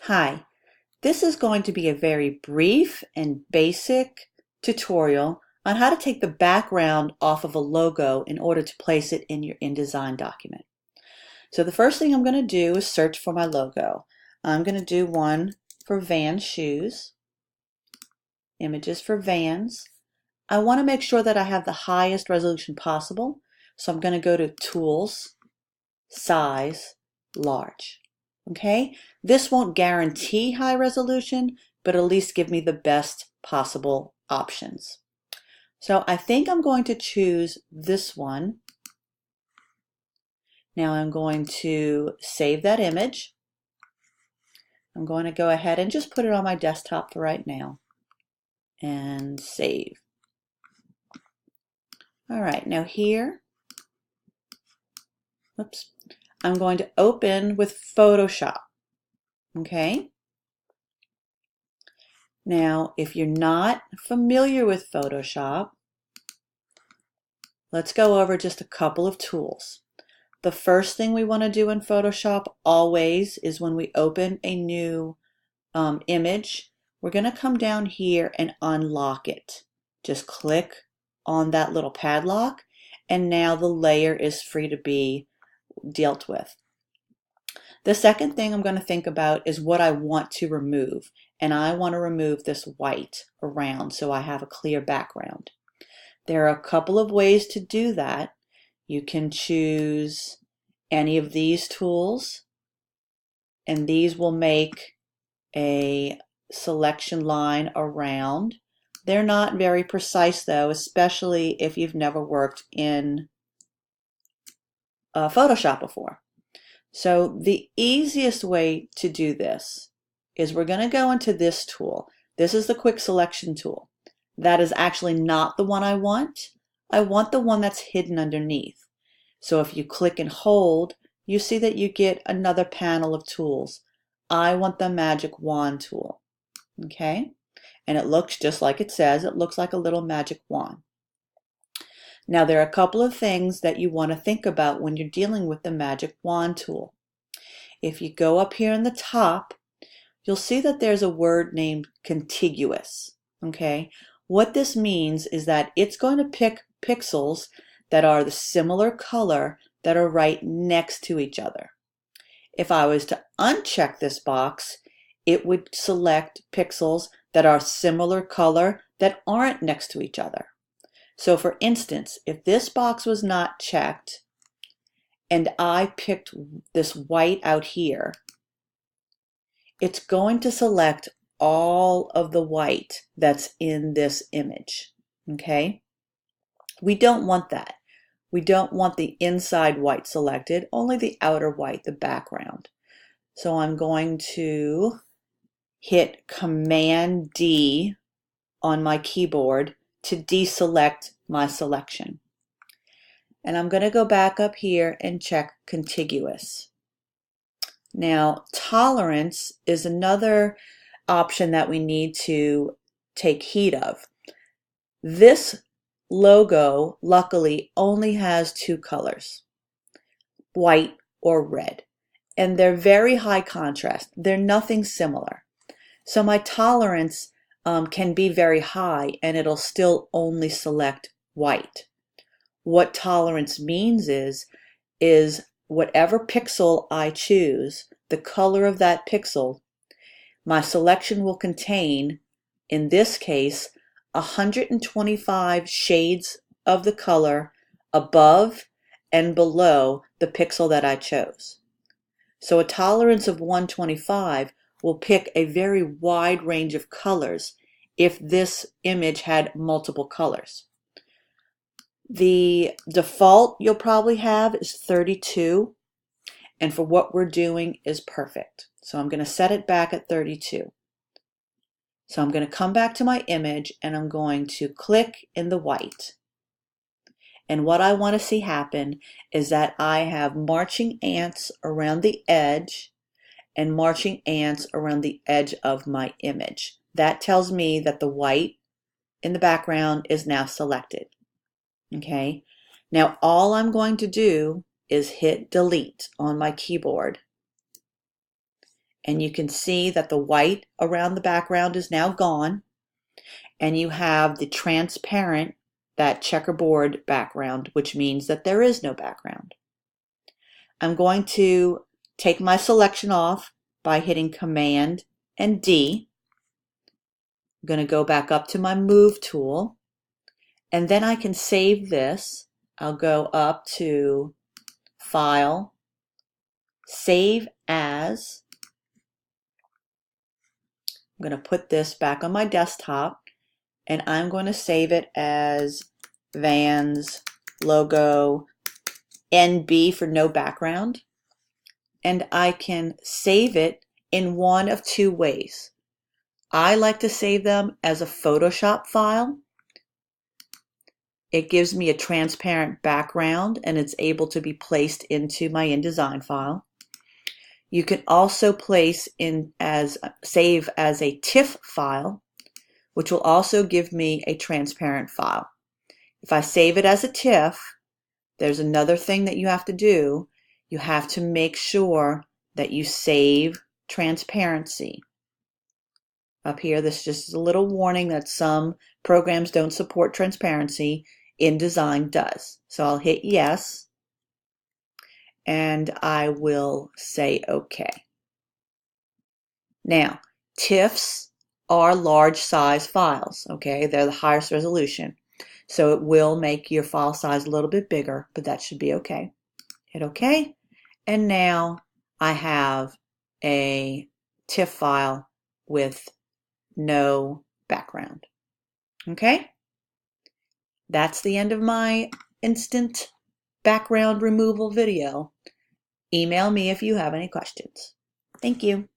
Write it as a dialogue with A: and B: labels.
A: Hi, this is going to be a very brief and basic tutorial on how to take the background off of a logo in order to place it in your InDesign document. So the first thing I'm going to do is search for my logo. I'm going to do one for Vans shoes, images for Vans. I want to make sure that I have the highest resolution possible, so I'm going to go to Tools, Size, Large. Okay, this won't guarantee high resolution, but at least give me the best possible options. So I think I'm going to choose this one. Now I'm going to save that image. I'm going to go ahead and just put it on my desktop for right now and save. All right, now here, oops, I'm going to open with Photoshop. Okay. Now, if you're not familiar with Photoshop, let's go over just a couple of tools. The first thing we want to do in Photoshop always is when we open a new image, we're going to come down here and unlock it. Just click on that little padlock, and now the layer is free to be dealt with. The second thing I'm going to think about is what I want to remove, and I want to remove this white around so I have a clear background. There are a couple of ways to do that. You can choose any of these tools, and these will make a selection line around. They're not very precise though, especially if you've never worked in Photoshop before. So the easiest way to do this is we're going to go into this tool. This is the quick selection tool. That is actually not the one I want. I want the one that's hidden underneath. So if you click and hold, you see that you get another panel of tools. I want the magic wand tool. Okay? And it looks just like it says. It looks like a little magic wand. Now there are a couple of things that you want to think about when you're dealing with the magic wand tool. If you go up here in the top, you'll see that there's a word named contiguous. Okay? What this means is that it's going to pick pixels that are the similar color that are right next to each other. If I was to uncheck this box, it would select pixels that are similar color that aren't next to each other. So for instance, if this box was not checked and I picked this white out here, it's going to select all of the white that's in this image. Okay? We don't want that. We don't want the inside white selected, only the outer white, the background. So I'm going to hit Command D on my keyboard to deselect my selection. And I'm going to go back up here and check contiguous. Now, tolerance is another option that we need to take heed of. This logo, luckily, only has two colors, white or red, and they're very high contrast. They're nothing similar. So my tolerance can be very high, and it'll still only select white. What tolerance means is whatever pixel I choose, the color of that pixel, my selection will contain, in this case, 125 shades of the color above and below the pixel that I chose. So a tolerance of 125 will pick a very wide range of colors if this image had multiple colors. The default you'll probably have is 32, and for what we're doing is perfect. So I'm going to set it back at 32. So I'm going to come back to my image and I'm going to click in the white. And what I want to see happen is that I have marching ants around the edge and marching ants around the edge of my image. That tells me that the white in the background is now selected. Okay, now all I'm going to do is hit delete on my keyboard. and you can see that the white around the background is now gone, and you have the transparent, that checkerboard background, which means that there is no background. I'm going to take my selection off by hitting Command and D. I'm going to go back up to my Move tool, and then I can save this. I'll go up to File, Save As. I'm going to put this back on my desktop, and I'm going to save it as Vans logo NB for no background. And I can save it in one of two ways. I like to save them as a Photoshop file. It gives me a transparent background and it's able to be placed into my InDesign file. You can also save as a TIFF file, which will also give me a transparent file. If I save it as a TIFF, there's another thing that you have to do. You have to make sure that you save transparency. Up here, this just is a little warning that some programs don't support transparency. InDesign does. So I'll hit yes, and I will say OK. Now, TIFFs are large size files, okay? They're the highest resolution. So it will make your file size a little bit bigger, but that should be okay. Hit OK, and now I have a TIFF file with no background. Okay? That's the end of my instant background removal video. Email me if you have any questions. Thank you.